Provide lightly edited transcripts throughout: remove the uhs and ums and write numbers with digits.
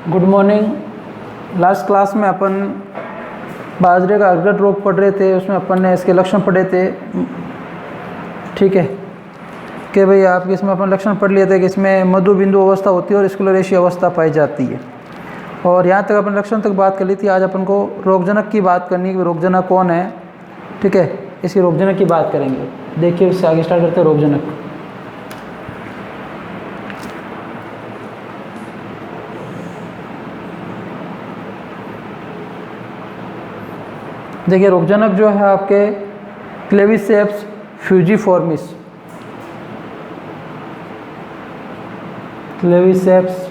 Good morning. Last class में अपन बाजरे का अर्गट रोग पढ़ रहे थे, उसमें अपन ने इसके लक्षण पढ़े थे। ठीक है कि भाई आपके इसमें अपन लक्षण पढ़ लिए थे कि इसमें मधु बिंदु अवस्था होती है और स्क्लेरोसिया अवस्था पाई जाती है। और यहाँ तक अपन लक्षण तक बात कर ली थी। आज अपन को रोगजनक की बात करनी है कि रोगजनक कौन है। ठीक है, इसकी रोगजनक की बात करेंगे। देखिए इससे आगे स्टार्ट करते हैं। रोगजनक, देखिए रोगजनक जो है आपके क्लेविसेप्स फ्यूजिफॉर्मिस, क्लेविसेप्स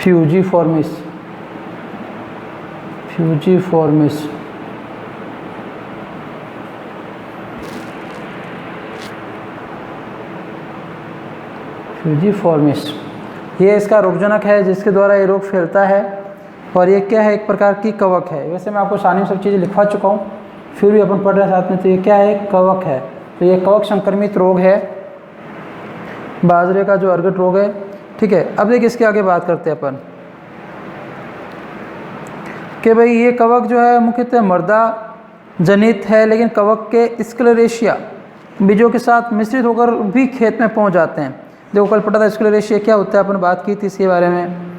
फ्यूजिफॉर्मिस, फ्यूजिफॉर्मिस फ्यूजिफॉर्मिस ये इसका रोगजनक है जिसके द्वारा ये रोग फैलता है। और ये क्या है, एक प्रकार की कवक है। वैसे मैं आपको सानी में सब चीज़ें लिखवा चुका हूँ, फिर भी अपन पढ़ रहे हैं साथ में। तो ये क्या है, कवक है। तो ये कवक संक्रमित रोग है, बाजरे का जो अर्गट रोग है। ठीक है, अब देखिए इसके आगे बात करते हैं अपन कि भाई ये कवक जो है मुख्यतः मर्दा जनित है, लेकिन कवक के स्क्लेरेशिया बीजों के साथ मिश्रित होकर भी खेत में पहुँच जाते हैं। देखो कल पता था स्क्लेरेशिया क्या होता है, अपन बात की थी इसके बारे में।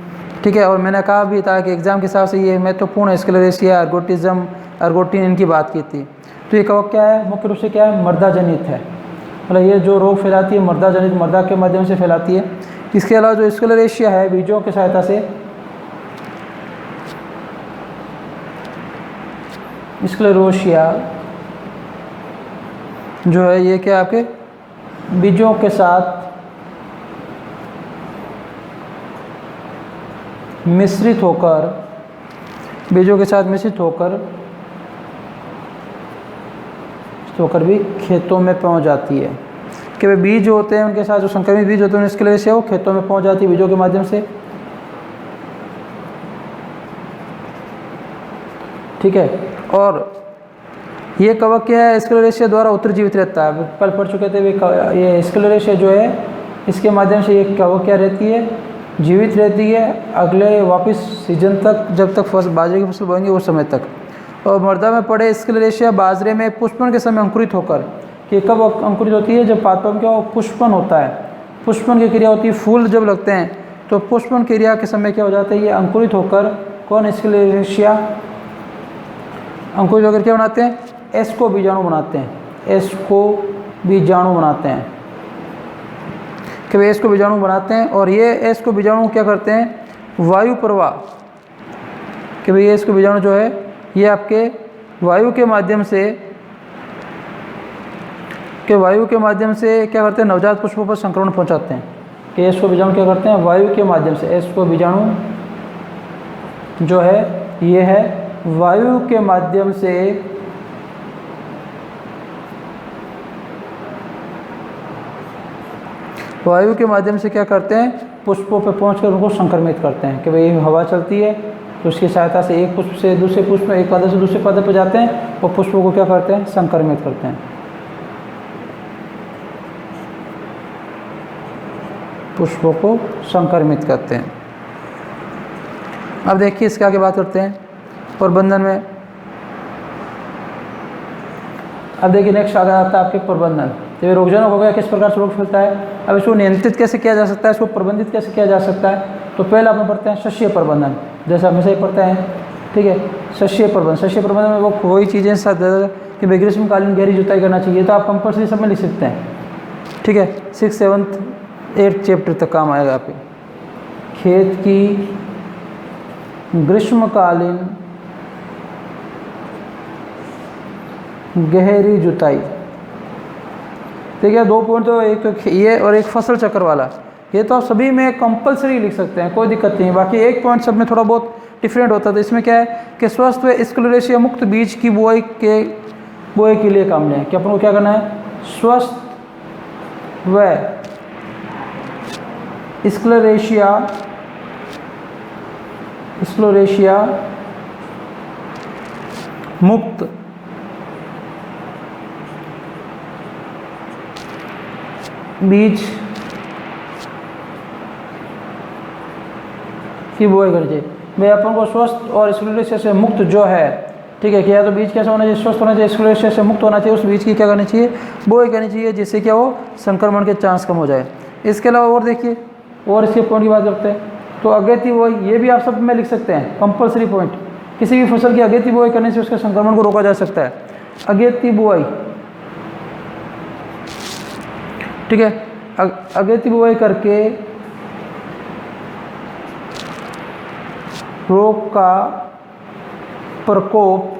ठीक है, और मैंने कहा भी था कि एग्ज़ाम के हिसाब से ये महत्वपूर्ण स्क्लेरोसिया, अर्गोटिज्म, अर्गोटिन इनकी बात की थी। तो ये कवक क्या है, मुख्य रूप से क्या है, मर्दा जनित है। मतलब ये जो रोग फैलाती है मर्दा जनित, मर्दा के माध्यम से फैलाती है। इसके अलावा जो स्क्लेरोसिया है बीजों की सहायता से, स्क्लेरोसिया जो है ये क्या आपके बीजों के साथ मिश्रित होकर, बीजों के साथ मिश्रित होकर भी खेतों में पहुंच जाती है। कि वे बीज होते हैं उनके साथ जो संक्रमित बीज होते हैं स्क्लेरोसिया वो खेतों में पहुंच जाती है बीजों के माध्यम से। ठीक है, और ये कवक क्या है, स्क्लेरोसिया द्वारा उत्तरजीवित रहता है। कल पढ़ चुके थे ये स्क्लेरोसिया जो है इसके माध्यम से ये कवक क्या रहती है, जीवित रहती है अगले वापस सीजन तक, जब तक बाजरे की फसल बोएंगे उस समय तक। और मर्दा में पड़े स्क्लेरोसिया बाजरे में पुष्पन के समय अंकुरित होकर, कि कब अंकुरित होती है, जब पादप क्या पुष्पन होता है, पुष्पन की क्रिया होती है, फूल जब लगते हैं तो पुष्पन क्रिया के समय क्या हो जाता है, ये अंकुरित होकर कौन स्क्लेरोसिया अंकुरित होकर क्या बनाते हैं, एस्को बीजाणु बनाते हैं, एस्को बीजाणु बनाते हैं। कि वे एस्को बीजाणु बनाते हैं। और ये एस्को बीजाणु क्या करते हैं, वायु प्रवाह, कि भाई ये एस्को बीजाणु जो है ये आपके वायु के माध्यम से, क्या करते हैं, नवजात पुष्पों पर संक्रमण पहुंचाते हैं। कि एस्को बीजाणु क्या करते हैं, वायु के माध्यम से, एस्को बीजाणु जो है ये है वायु के माध्यम से क्या करते हैं, पुष्पों पर पहुंचकर उनको संक्रमित करते हैं। कि भाई हवा चलती है तो उसकी सहायता से एक पुष्प से दूसरे पुष्प में, एक पादप से दूसरे पादप पर जाते हैं और पुष्पों को क्या करते हैं, संक्रमित करते हैं, पुष्पों को संक्रमित करते हैं। अब देखिए इसके आगे बात करते हैं प्रबंधन में। अब देखिए नेक्स्ट आगे आता है आपके प्रबंधन। तो ये रोगजनक हो गया, किस प्रकार से रोग फैलता है। अब इसको नियंत्रित कैसे किया जा सकता है, इसको प्रबंधित कैसे किया जा सकता है। तो पहले अपन पढ़ते हैं शस्य प्रबंधन, जैसे हमेशा ही पढ़ते हैं। ठीक है, शस्य प्रबंधन, शस्य प्रबंधन में वो कोई चीज़ें साथ कि ग्रीष्मकालीन गहरी जुताई करना चाहिए, तो आप कंपल्सरी सब में लिख सकते हैं। ठीक है, 6, 7, 8 चैप्टर तक काम आएगा आपके। खेत की ग्रीष्मकालीन गहरी जुताई। ठीक है, 2 पॉइंट, तो एक तो ये और एक फसल चक्र वाला, ये तो आप सभी में कंपलसरी लिख सकते हैं, कोई दिक्कत नहीं है। बाकी एक पॉइंट सब में थोड़ा बहुत डिफरेंट होता है। तो इसमें क्या है कि स्वस्थ व स्क्लेरोसिया मुक्त बीज की बुआई के लिए काम लें। कि अपन को क्या करना है, स्वस्थ व स्क्लेरोसिया मुक्त बीज की बुआई करनी चाहिए। भाई अपन को स्वस्थ और स्क्लेरोसिस से मुक्त जो है, ठीक है, कि या तो बीज कैसा होना चाहिए, स्वस्थ होना चाहिए, स्क्लेरोसिस से मुक्त होना चाहिए, उस बीज की क्या करनी चाहिए, बुआई करनी चाहिए, जिससे क्या हो संक्रमण के चांस कम हो जाए। इसके अलावा और देखिए, और इसके पॉइंट की बात करते हैं तो अगेती बुआई, ये भी आप सब में लिख सकते हैं कंपलसरी पॉइंट। किसी भी फसल की अगेती बुआई करने से उसके संक्रमण को रोका जा सकता है। अगेती बुआई, ठीक है, अगेती बुआई करके रोग का प्रकोप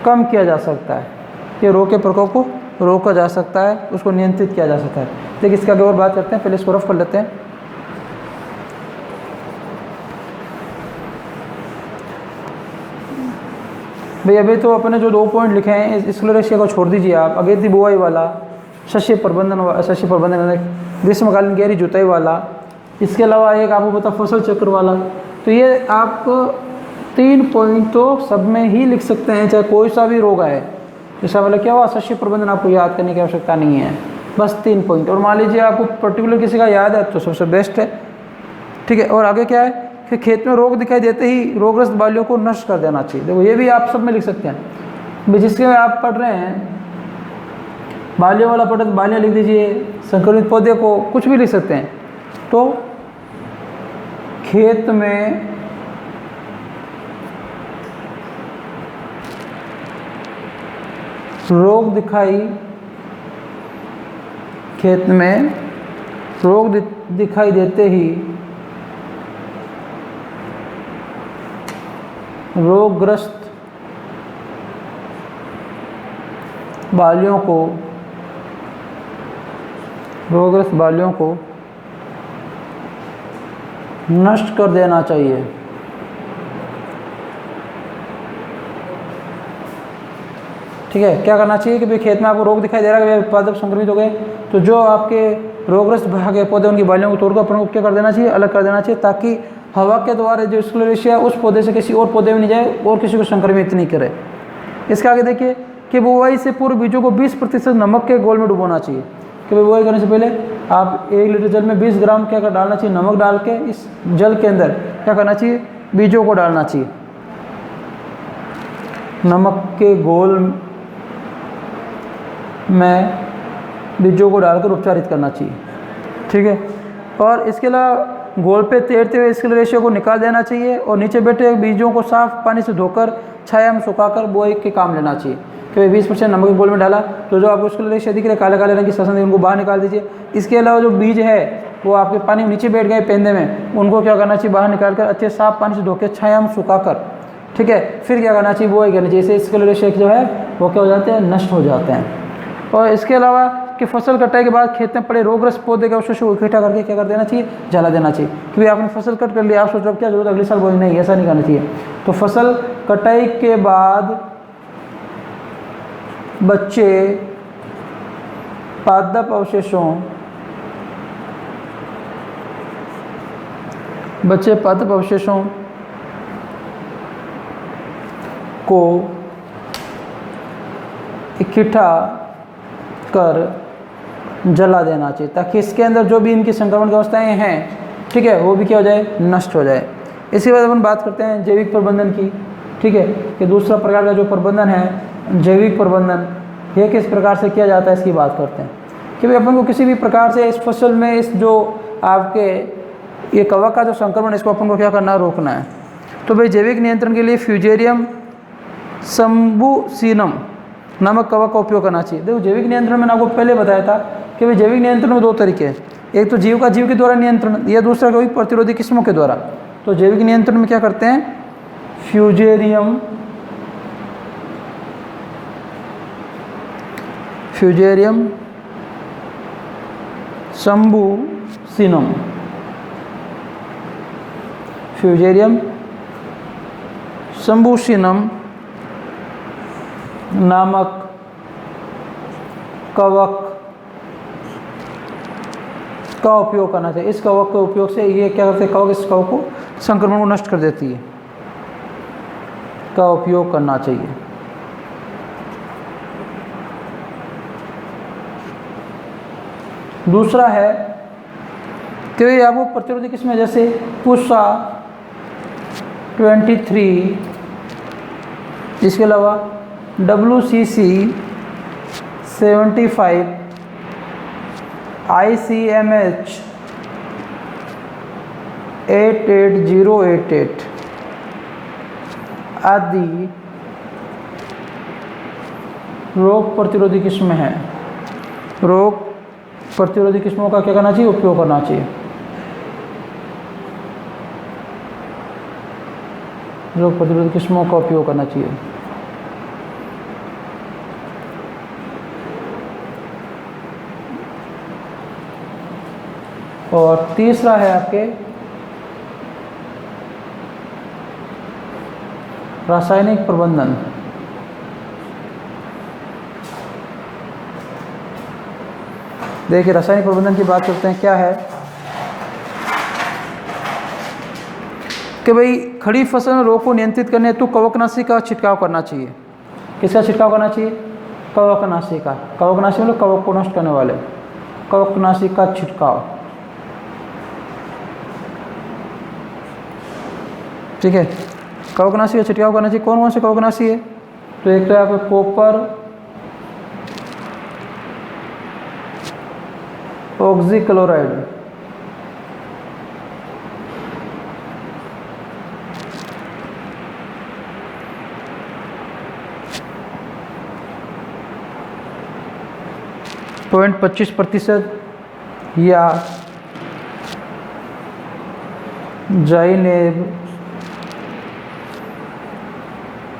कम किया जा सकता है, कि रोग के प्रकोप को रोका जा सकता है, उसको नियंत्रित किया जा सकता है। देखिए इसके आगे और बात करते हैं, पहले इसको रफ कर लेते हैं। भाई अभी तो अपने जो 2 पॉइंट लिखे हैं, स्क्लेरोसिया को छोड़ दीजिए आप, अगेती बुआई वाला, शस्य प्रबंधन, ग्रीष्मकालीन गहरी जुताई वाला, इसके अलावा एक आपको पता फसल चक्र वाला। तो ये आप 3 पॉइंट तो सब में ही लिख सकते हैं, चाहे कोई सा भी रोग आए। जैसा मतलब क्या हुआ, शस्य प्रबंधन आपको याद करने की आवश्यकता नहीं है, बस 3 पॉइंट। और मान लीजिए आपको पर्टिकुलर किसी का याद है तो सबसे बेस्ट है, ठीक है। और आगे क्या है कि खेत में रोग दिखाई देते ही रोगग्रस्त बालियों को नष्ट कर देना चाहिए। देखो ये भी आप सब में लिख सकते हैं, जिसके में आप पढ़ रहे हैं बालियों वाला पढ़े तो बालियाँ लिख दीजिए, संक्रमित पौधे को कुछ भी लिख सकते हैं। तो खेत में रोग दिखाई दिखाई देते ही रोगग्रस्त बालियों को नष्ट कर देना चाहिए। ठीक है, क्या करना चाहिए कि भाई खेत में आपको रोग दिखाई दे रहा है कि पादप संक्रमित हो गए, तो जो आपके रोगग्रस्त भाग है पौधे, उनकी बालियों को तोड़कर अपन को क्या कर देना चाहिए, अलग कर देना चाहिए, ताकि हवा के द्वारा जो स्क्लेरोसिया उस पौधे से किसी और पौधे में नहीं जाए और किसी को संक्रमित नहीं करे। इसके आगे देखिए कि बुआई से पूर्व बीजों को 20% नमक के घोल में डुबोना चाहिए। कि बुआई करने से पहले आप 1 लीटर जल में 20 ग्राम क्या कर डालना चाहिए, नमक डाल के इस जल के अंदर क्या करना चाहिए, बीजों को डालना चाहिए, नमक के घोल में बीजों को डालकर उपचारित करना चाहिए। ठीक है, और इसके अलावा घोल पे तैरते हुए स्क्लेरोसिया को निकाल देना चाहिए और नीचे बैठे बीजों को साफ पानी से धोकर छाया में सुखाकर बुआई के काम लेना चाहिए। कि 20% नमक के घोल में डाला तो जो आपको स्क्लेरोसिया दिख रहे काले काले रंग की ससन, उनको बाहर निकाल दीजिए। इसके अलावा जो बीज है वो आपके पानी में नीचे बैठ गए पेंदे में, उनको क्या करना चाहिए, बाहर निकाल कर अच्छे साफ पानी से धोकर छाया में सुखाकर, ठीक है, फिर क्या करना चाहिए, बुआई करनी चाहिए। इससे स्क्लेरोसिया जो है वो क्या हो जाते हैं, नष्ट हो जाते हैं। और इसके अलावा कि फसल कटाई के बाद खेत में पड़े रोगग्रस्त पौधे के अवशेषों को इकट्ठा करके क्या कर देना चाहिए, जला देना चाहिए। कि भाई आपने फसल कट कर लिया, आप सोच रहे हो क्या जरूरत अगले साल बोएंगे, नहीं, ऐसा नहीं करना चाहिए। तो फसल कटाई के बाद बच्चे पादप अवशेषों को इकट्ठा कर जला देना चाहिए, ताकि इसके अंदर जो भी इनकी संक्रमण की अवस्थाएं हैं, ठीक है, वो भी क्या हो जाए, नष्ट हो जाए। इसी बाद अपन बात करते हैं जैविक प्रबंधन की। ठीक है, कि दूसरा प्रकार का जो प्रबंधन है जैविक प्रबंधन, ये किस प्रकार से किया जाता है, इसकी बात करते हैं। कि भाई अपन को किसी भी प्रकार से इस फसल में इस जो आपके ये कवक का जो संक्रमण, इसको अपन को क्या करना है, रोकना है। तो भाई जैविक नियंत्रण के लिए फ्यूजेरियम शंबुसिनम नामक कवक का उपयोग करना चाहिए। देखो जैविक नियंत्रण मैंने आपको पहले बताया था कि भाई जैविक नियंत्रण में 2 तरीके हैं, एक तो जीव के द्वारा नियंत्रण, या दूसरा कोई प्रतिरोधी किस्मों के द्वारा। तो जैविक नियंत्रण में क्या करते हैं, फ्यूजेरियम शंबुसिनम नामक कवक का उपयोग करना चाहिए। इस कवक के उपयोग से ये क्या करते हैं, कवक इस कवक को संक्रमण को नष्ट कर देती है, का उपयोग करना चाहिए। दूसरा है तो ये आपको प्रतिरोधी किस्में जैसे पूषा 23, इसके अलावा WCC 75, ICMH 88088 आदि रोग प्रतिरोधी किस्में हैं। रोग प्रतिरोधी किस्मों का क्या करना चाहिए? उपयोग करना चाहिए। रोग प्रतिरोधी किस्मों का उपयोग करना चाहिए। और तीसरा है आपके रासायनिक प्रबंधन। देखिए रासायनिक प्रबंधन की बात करते हैं। क्या है कि भाई खड़ी फसल में रोग को नियंत्रित करने हेतु कवकनाशी का छिड़काव करना चाहिए। किसका छिड़काव करना चाहिए? कवकनाशी का। कवकनाशी मतलब कवक को नष्ट करने वाले, कवकनाशी का छिड़काव। ठीक है, कवकनाशी का छिड़काव करना चाहिए। कौन कौन से कवकनाशी है? तो एक तो है आपका कॉपर ऑक्सीक्लोराइड, पॉइंट 25% या जाइनेब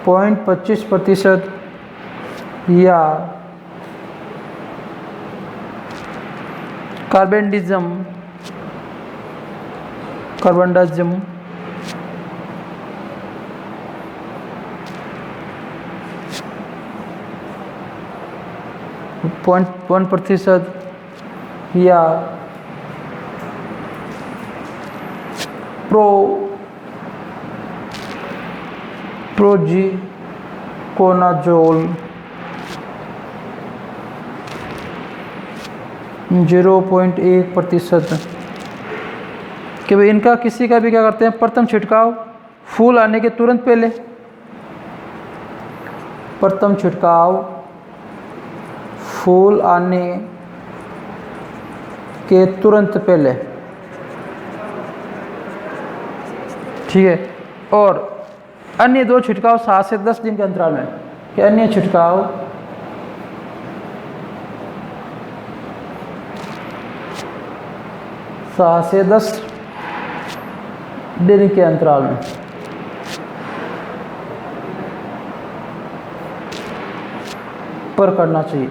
0.25% या कार्बेंडिज्म 0.1% या प्रोजीकोनाजोल 0.1%। कि भाई इनका किसी का भी क्या करते हैं? प्रथम छिड़काव फूल आने के तुरंत पहले, प्रथम छिड़काव फूल आने के तुरंत पहले। ठीक है, और अन्य 2 छिड़काव 7 से 10 दिन के अंतराल में। कि अन्य छिड़काव 7 से 10 दिन के अंतराल में। पर करना चाहिए।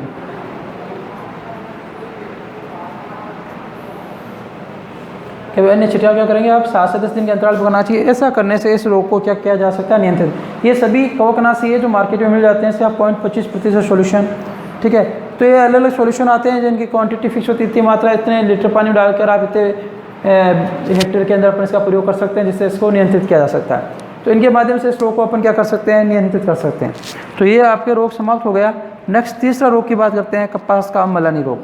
कि अन्य छिड़काव क्या करेंगे आप? 7 से 10 दिन के अंतराल पर करना चाहिए। ऐसा करने से इस रोग को क्या किया जा सकता है? नियंत्रित। ये सभी कवकनाशी है जो मार्केट में मिल जाते हैं। इससे आप 0.25% सॉल्यूशन। ठीक है, तो ये अलग अलग सॉल्यूशन आते हैं जिनकी क्वांटिटी फिक्स होती है। इतनी मात्रा, इतने लीटर पानी में डालकर आप इतने हेक्टेयर के अंदर अपन इसका प्रयोग कर सकते हैं, जिससे इसको नियंत्रित किया जा सकता है। तो इनके माध्यम से इस रोग को अपन क्या कर सकते हैं? नियंत्रित कर सकते हैं। तो ये आपके रोग समाप्त हो गया। नेक्स्ट तीसरा रोग की बात करते हैं, कपास का अम्लनी रोग।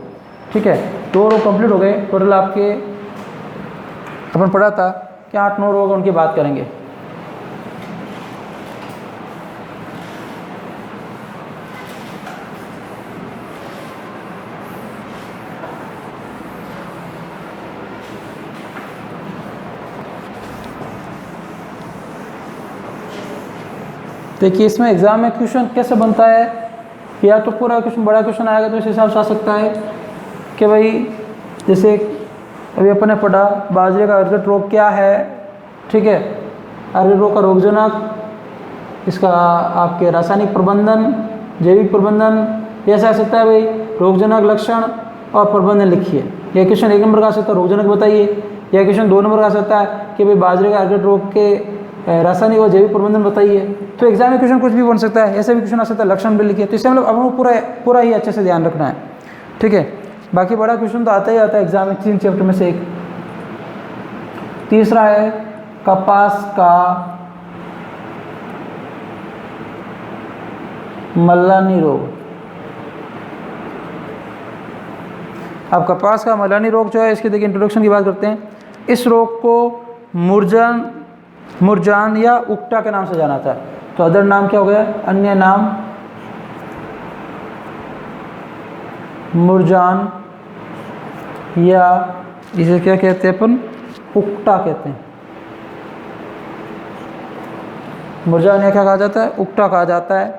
ठीक है, 2 रोग कंप्लीट हो गए। टोटल आपके अपन पढ़ा था कि 8-9 रोग, उनकी बात करेंगे। देखिए इसमें एग्जाम में क्वेश्चन कैसे बनता है, या तो पूरा क्वेश्चन बड़ा क्वेश्चन आएगा तो इस हिसाब से आ सकता है कि भाई जैसे अभी अपन ने पढ़ा बाजरे का अर्गट रोग क्या है। ठीक है, अर्गट रोग का रोगजनक, इसका आपके रासायनिक प्रबंधन, जैविक प्रबंधन, ऐसा आ सकता है भाई रोगजनक लक्षण और प्रबंधन लिखिए। यह क्वेश्चन 1 नंबर का आ सकता है, रोगजनक बताइए। यह क्वेश्चन 2 नंबर का आ सकता है कि भाई बाजरे का अर्गट रोग के रासायनिक और जैविक प्रबंधन बताइए। तो एग्जाम में क्वेश्चन कुछ भी बन सकता है, ऐसा भी क्वेश्चन आ सकता है, लक्षण भी लिखिए। तो इससे मतलब अब पूरा ही अच्छे से ध्यान रखना है। ठीक है, बाकी बड़ा क्वेश्चन तो आता ही आता है एग्जाम में, 3 चैप्टर में से एक। तीसरा है कपास का मल्लानी रोग। अब कपास का मलानी रोग जो है, इसके देखिए इंट्रोडक्शन की बात करते हैं। इस रोग को मुरझान या उकटा के नाम से जाना था। तो अदर नाम क्या हो गया, अन्य नाम मुरझान, या इसे क्या कहते हैं अपन, उकटा कहते हैं। मुरझान या क्या कहा जाता है, उकटा कहा जाता है।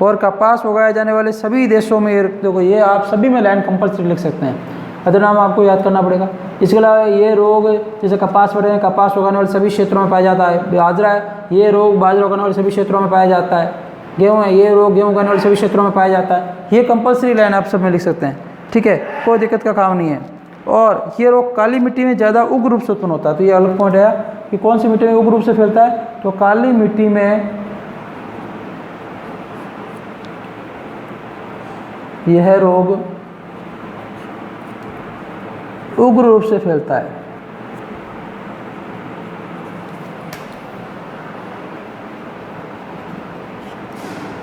और कपास उगाए जाने वाले सभी देशों में, देखो ये आप सभी में लाइन कंपल्सरी लिख सकते हैं, अदर नाम आपको याद करना पड़ेगा। इसके अलावा ये रोग जैसे कपास पड़े हैं, कपास उगाने वाले सभी क्षेत्रों में पाया जाता है। बाजरा है, ये रोग बाजरा उगाने वाले सभी क्षेत्रों में पाया जाता है। गेहूँ है, ये रोग गेहूँ उगाने वाले सभी क्षेत्रों में पाया जाता है। ये कंपल्सरी लाइन आप सब में लिख सकते हैं, ठीक है, कोई दिक्कत का काम नहीं है। और ये रोग काली मिट्टी में ज़्यादा उग्र रूप से उत्पन्न होता है। तो ये अलग पॉइंट है कि कौन सी मिट्टी में उग्र रूप से फैलता है, तो काली मिट्टी में यह रोग उग्र रूप से फैलता है।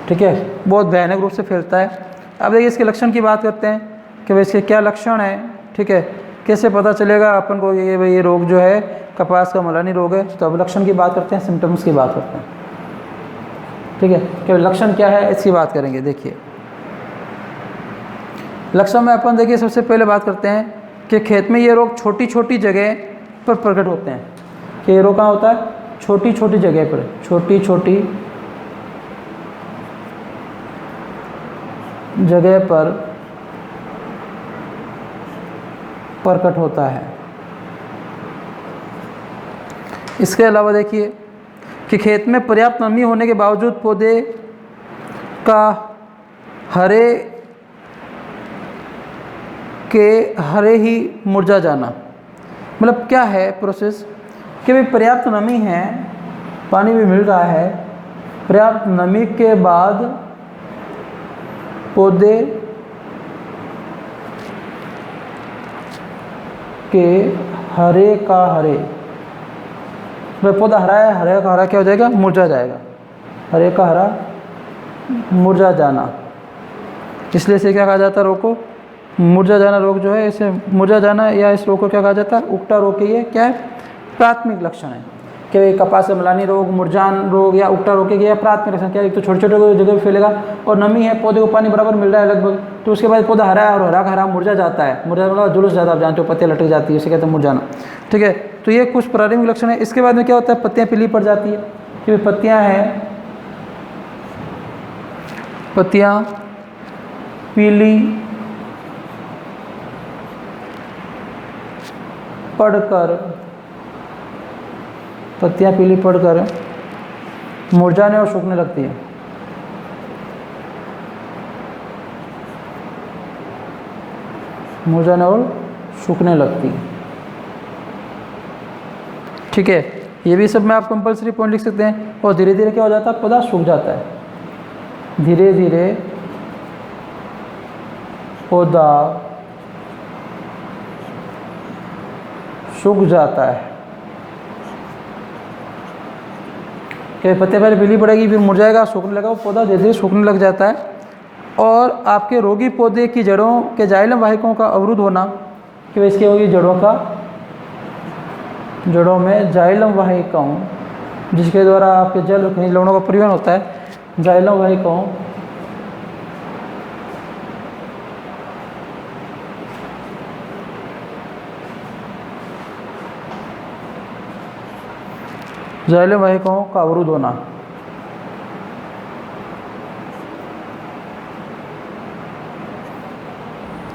ठीक है, बहुत भयानक रूप से फैलता है। अब देखिए इसके लक्षण की बात करते हैं कि भाई इसके क्या लक्षण है, ठीक है, कैसे पता चलेगा अपन को ये भाई ये रोग जो है कपास का मलानी रोग है। तो अब लक्षण की बात करते हैं, सिम्टम्स की बात करते हैं, ठीक है, कि लक्षण क्या है इसकी बात करेंगे। देखिए लक्षण में अपन देखिए सबसे पहले बात करते हैं कि खेत में ये रोग छोटी छोटी जगह पर प्रकट होते हैं। कि ये रोग कहाँ होता है, छोटी छोटी जगह पर, छोटी छोटी जगह पर प्रकट होता है। इसके अलावा देखिए कि खेत में पर्याप्त नमी होने के बावजूद पौधे का हरे ही मुरझा जाना। मतलब क्या है प्रोसेस कि भाई पर्याप्त नमी है, पानी भी मिल रहा है, पर्याप्त नमी के बाद पौधे के हरे का हरे, पौधा हरा है, हरे का हरा क्या हो जाएगा, मुरझा जाएगा, हरे का हरा मुरझा जाना। इसलिए इसे क्या कहा जाता है, रोग को मुरझा जाना रोग जो है, इसे मुरझा जाना या इस रोग को क्या कहा जाता है, उकटा रोग के ये क्या है, प्राथमिक लक्षण है। कि कपास से मलानी रोग, मुरझान रोग या उकटा रोग के ये प्राथमिक लक्षण क्या है, एक तो छोटे छोटे जगह पे फैलेगा और नमी है, पौधे को पानी बराबर मिल रहा है लगभग, तो उसके बाद पौधा हरा है और हरा का हरा मुरझा जाता है। मुरझा मतलब जुलूस जाता है, आप जानते हो, पत्तियाँ लटक जाती है, इसे कहते हैं मुरझाना, ठीक है। तो ये कुछ प्रारंभिक लक्षण है। इसके बाद में क्या होता है, पत्तियाँ पीली पड़ जाती है। कि पत्तियाँ हैं, पत्तियाँ पीली पड़कर, पत्तियाँ पीली पड़कर मुरझाने और सूखने लगती है। मुरझाने और सूखने लगती है, ठीक है। ये भी सब में आप कंपल्सरी पॉइंट लिख सकते हैं। और धीरे धीरे क्या हो जाता है, पौधा सूख जाता है, धीरे धीरे पौधा सूख जाता है। कि पत्ते पहले पीली पड़ेगी, फिर मुरझाएगा, सूखने लगा, वो पौधा धीरे धीरे सूखने लग जाता है। और आपके रोगी पौधे की जड़ों के जाइलम वाहिकाओं का अवरुद्ध होना, कि इसकी होगी जड़ों में जाइलम वाहिकाओं, जिसके द्वारा आपके जल खनिज लवणों का परिवहन होता है, जाइलम वाहिकाओं जाइलम वाहिकाओं का अवरुद्ध होना।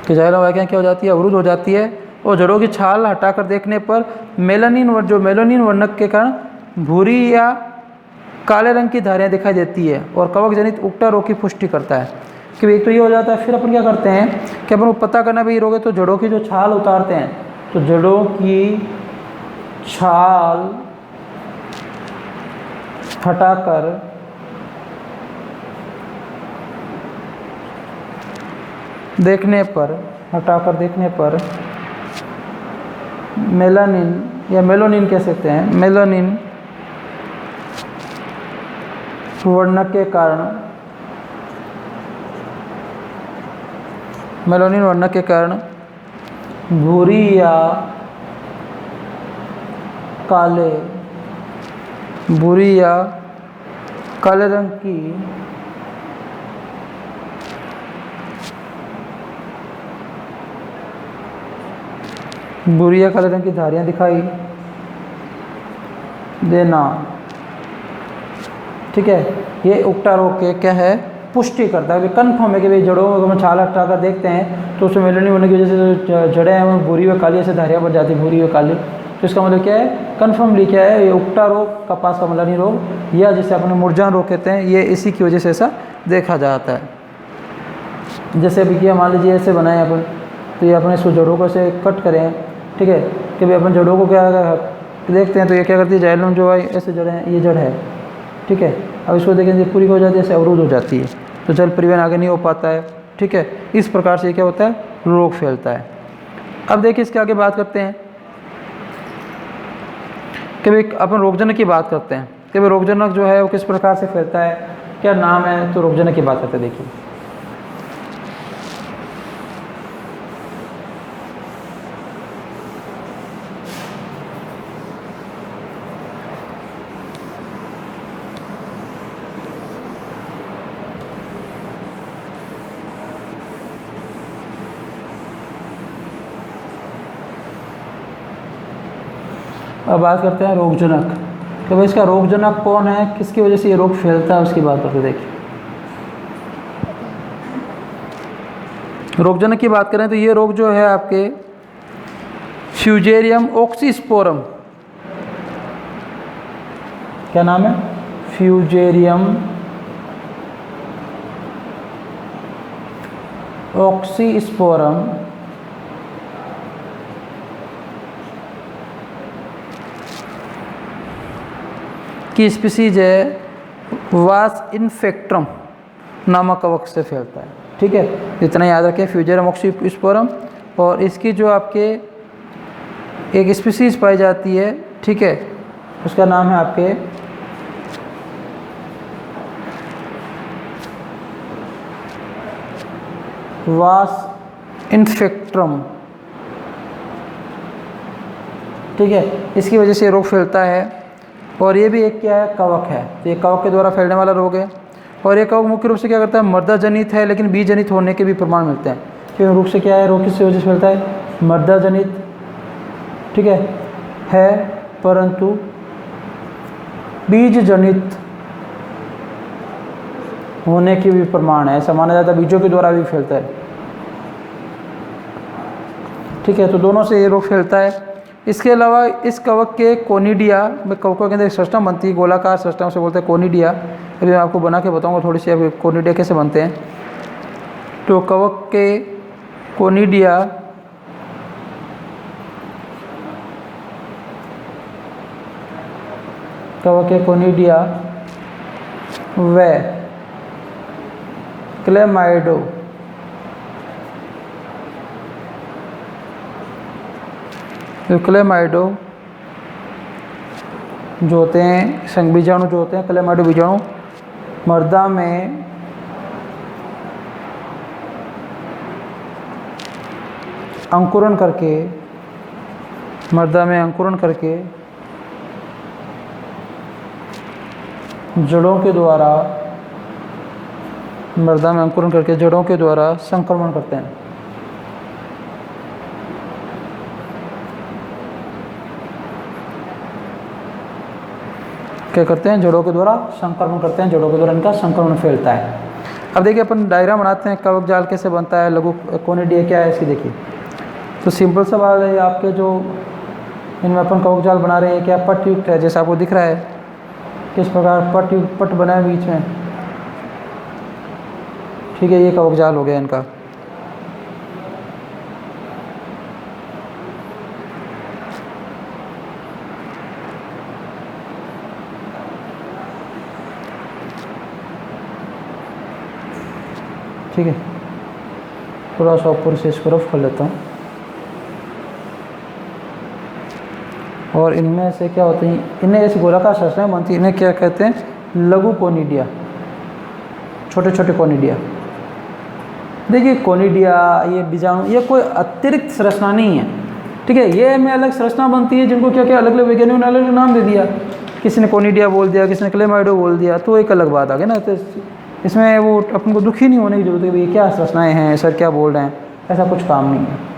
कि जाइलम वाहिकाएं क्या हो जाती है, अवरुद्ध हो जाती है। और जड़ों की छाल हटाकर देखने पर मेलानिन वर्णक के कारण भूरी या काले रंग की धारियाँ दिखाई देती है और कवक जनित उकटा रोग की पुष्टि करता है। कि एक तो ये हो जाता है। फिर अपन क्या करते हैं कि अपन को पता करना भी ये रोग है, तो जड़ों की जो छाल उतारते हैं, तो जड़ों की छाल हटाकर देखने पर मेलानिन या मेलोनिन कह सकते हैं, मेलानिन वर्णक के कारण भूरी या काले रंग की काले रंग की धारियां दिखाई देना। ठीक है, ये उक्टा रोग के क्या है, पुष्टि करता है, कन्फर्म है कि भाई जड़ों को हम छाल हटाकर देखते हैं तो उसमें मेलनी होने की वजह से जो जड़ें हैं वो भूरी व काली ऐसे धारियाँ बन जाती है, भूरी व काली। तो इसका मतलब क्या है, कन्फर्मली क्या है, ये उक्टा रोग, कपास का मलानी रोग या जिसे अपने मुरझान रोग कहते हैं, ये इसी की वजह से ऐसा देखा जाता है। जैसे अभी किया, मान लीजिए ऐसे बनाए अपन, तो ये अपने इसको जड़ों को से कट करें। ठीक है, कि भाई अपन जड़ों को क्या देखते हैं तो ये क्या करती है, जाइलम जो है ऐसे जड़ है, ये जड़ है। ठीक है, अब इसको देखें पूरी हो जाती है, ऐसे अवरुद्ध हो जाती है, तो जल परिवहन आगे नहीं हो पाता है। ठीक है, इस प्रकार से क्या होता है, रोग फैलता है। अब देखिए इसके आगे बात करते हैं कि भाई अपन रोगजनक की बात करते हैं कि भाई रोगजनक जो है वो किस प्रकार से फैलता है, क्या नाम है, तो रोगजनक की बात करते हैं। देखिए अब बात करते हैं रोगजनक, कि भाई इसका रोगजनक कौन है, किसकी वजह से ये रोग फैलता है, उसकी बात करते हैं। देखिए रोगजनक की बात करें तो ये रोग जो है आपके फ्यूजेरियम ऑक्सीस्पोरम, क्या नाम है, फ्यूजेरियम ऑक्सीस्पोरम की स्पीसीज है वास इन्फेक्ट्रम नामक कवक से फैलता है। ठीक है, इतना याद रखें, फ्यूजेरियम ऑक्सीस्पोरम, और इसकी जो आपके एक स्पीसीज पाई जाती है, ठीक है, उसका नाम है आपके वास इन्फेक्ट्रम। ठीक है, इसकी वजह से रोग फैलता है, और ये भी एक क्या है, कवक है, तो ये कवक के द्वारा फैलने वाला रोग है। और ये कवक मुख्य रूप से क्या करता है, मर्दा जनित है, लेकिन बीज जनित होने के भी प्रमाण मिलते हैं। क्यों रूप से क्या है, रोग किस वजह से फैलता है, मर्दा जनित, ठीक है, परंतु बीज जनित होने के भी प्रमाण है, ऐसा माना जाता है, बीजों के द्वारा भी फैलता है। ठीक है, तो दोनों से ये रोग फैलता है। इसके अलावा इस कवक के कोनिडिया में, कवकों के अंदर एक सृष्टम बनती है, गोलाकार सृष्टम से बोलते हैं कोनिडिया। अभी मैं आपको बना के बताऊंगा थोड़ी सी, अभी कोनिडिया कैसे बनते हैं। तो कवक के कोनिडिया व क्लेमाइडो क्लेमाइडो जो होते हैं, संघबीजाणु जो होते हैं, क्लेमाइडो बीजाणु मर्दा में अंकुरण करके जड़ों के द्वारा संक्रमण करते हैं। क्या करते हैं, जड़ों के द्वारा संक्रमण करते हैं, जड़ों के द्वारा इनका संक्रमण फैलता है। अब देखिए अपन डायग्राम बनाते हैं, कवक जाल कैसे बनता है, लघु कोनिडिया क्या है इसकी। देखिए तो सिंपल सा बात है, आपके जो इनमें अपन कवक जाल बना रहे हैं, क्या पट युक्त है, जैसा आपको दिख रहा है किस प्रकार पट बना है बीच में। ठीक है, ये कवक जाल हो गया इनका। ठीक है, थोड़ा सा ऊपर से इसको रफ कर लेता हूँ। और इनमें से क्या होते हैं, इन्हें ऐसी गोलाकार संरचनाएं बनती है, इन्हें क्या कहते हैं, लघु कोनिडिया, छोटे छोटे कोनिडिया। देखिए कोनिडिया, ये बीजाणु, ये कोई अतिरिक्त संरचना नहीं है, ठीक है। ये में अलग संरचना बनती है जिनको क्या क्या अलग अलग वैज्ञानिकों ने अलग अलग नाम दे दिया, किसी ने कोनिडिया बोल दिया, किसी ने क्लेमाइडो बोल दिया, तो एक अलग बात आ गई ना। तो इसमें वो अपन को दुखी नहीं होने की जरूरत है कि क्या संरचनाएँ हैं, सर क्या बोल रहे हैं, ऐसा कुछ काम नहीं है।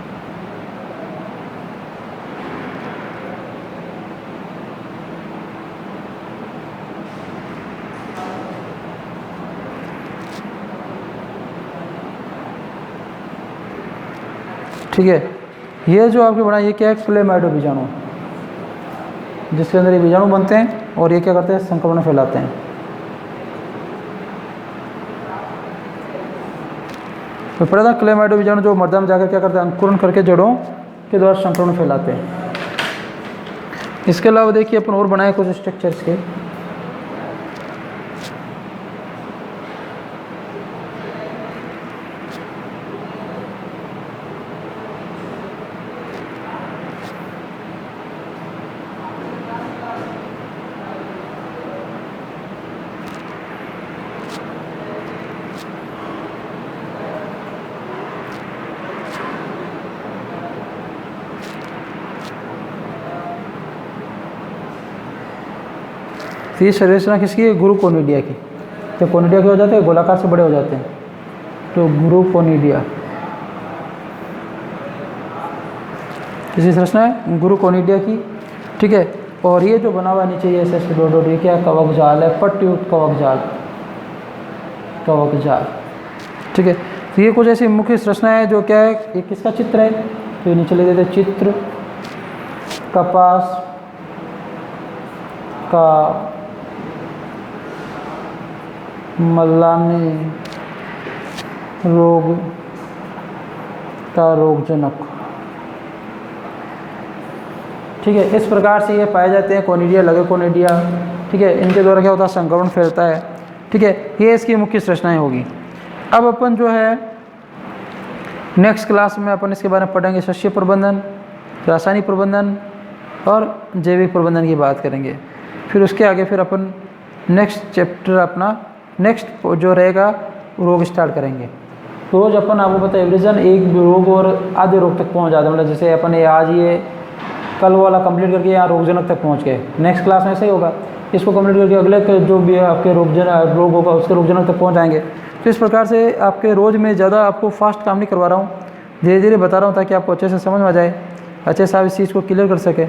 ठीक है, ये जो आपके बना ये क्या है, क्लेमाइडो बीजाणु, जिसके अंदर ये बीजाणु बनते हैं और ये क्या करते हैं, संक्रमण फैलाते हैं। तो पता था क्लेमाइडो बीजाणु जो मर्दा में जाकर क्या करते हैं, अंकुरण करके जड़ों के द्वारा संक्रमण फैलाते हैं। इसके अलावा देखिए अपन और बनाए कुछ स्ट्रक्चर्स के, तो ये संरचना किसकी है, गुरुकोनिडिया की। तो कोनिडिया के हो जाते हैं, गोलाकार से बड़े हो जाते हैं, तो गुरुकोनिडिया किसी संरचना है गुरुकोनिडिया की, ठीक है। और ये जो बना हुआ नीचे ये ऐसे डॉट, ये क्या कवक जाल है, पट्टयुक्त कवक जाल, कवक जाल, ठीक है। तो ये कुछ ऐसी मुख्य संरचना है जो क्या है, ये किसका चित्र है, तो नीचे ले देते चित्र कपास का मल्लानी रोग का रोगजनक, ठीक है। इस प्रकार से ये पाए जाते हैं कोनिडिया, लगे कोनिडिया, ठीक है। इनके द्वारा क्या होता है, संक्रमण फैलता है, ठीक है। ये इसकी मुख्य संरचनाएं होगी। अब अपन जो है नेक्स्ट क्लास में अपन इसके बारे में पढ़ेंगे, शस्य प्रबंधन, रासायनिक प्रबंधन और जैविक प्रबंधन की बात करेंगे। फिर उसके आगे फिर अपन नेक्स्ट चैप्टर अपना नेक्स्ट जो रहेगा रोग स्टार्ट करेंगे। रोज अपन आपको पता है एवरेजन एक रोग और आधे रोग तक पहुंच जाते हैं, मतलब जैसे अपन ये आज ये कल वाला कंप्लीट करके यहाँ रोगजनक तक पहुंच गए, नेक्स्ट क्लास में ऐसे ही होगा, इसको कंप्लीट करके अगले जो भी आपके रोग होगा उसके रोगजनक तक पहुँच जाएंगे। तो इस प्रकार से आपके रोज़ में ज़्यादा आपको फास्ट काम नहीं करवा रहा हूँ, धीरे धीरे बता रहा हूँ ताकि आपको अच्छे से समझ में आ जाए, अच्छे से आप इस चीज़ को क्लियर कर सके,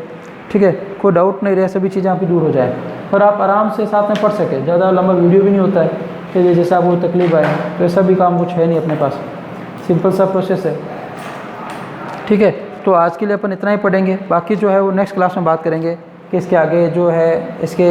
ठीक है। कोई डाउट नहीं रहे, सभी चीज़ें आपकी दूर हो जाए और आप आराम से साथ में पढ़ सके। ज़्यादा लंबा वीडियो भी नहीं होता है कि जैसे आपको तकलीफ आए, तो ऐसा भी काम कुछ है नहीं अपने पास, सिंपल सा प्रोसेस है, ठीक है। तो आज के लिए अपन इतना ही पढ़ेंगे, बाकी जो है वो नेक्स्ट क्लास में बात करेंगे कि इसके आगे जो है इसके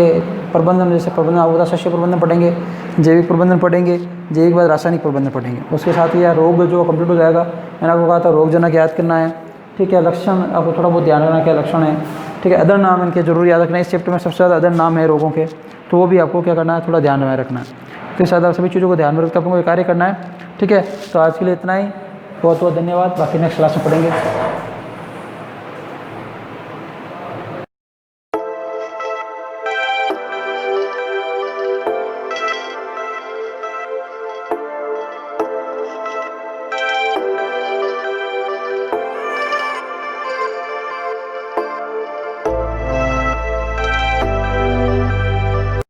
प्रबंधन, जैसे प्रबंधन आपको शस्य प्रबंधन पढ़ेंगे, जैविक प्रबंधन पढ़ेंगे, जैविक बाद रासायनिक प्रबंधन पढ़ेंगे। उसके साथ ही यार रोग जो कंप्लीट हो जाएगा, मैंने आपको कहा था रोगजनक याद करना है, ठीक है। लक्षण आपको थोड़ा बहुत ध्यान रखना क्या लक्षण है, ठीक है। अदर नाम इनके जरूर याद रखना है, इस चैप्टर में सबसे ज़्यादा अदर नाम है रोगों के, तो वो भी आपको क्या करना है, थोड़ा ध्यान में रखना है। तो इस आप सभी चीज़ों को ध्यान में रखकर आपको कार्य करना है, ठीक है। तो आज के लिए इतना ही, बहुत बहुत धन्यवाद, बाकी नेक्स्ट क्लास में पढ़ेंगे।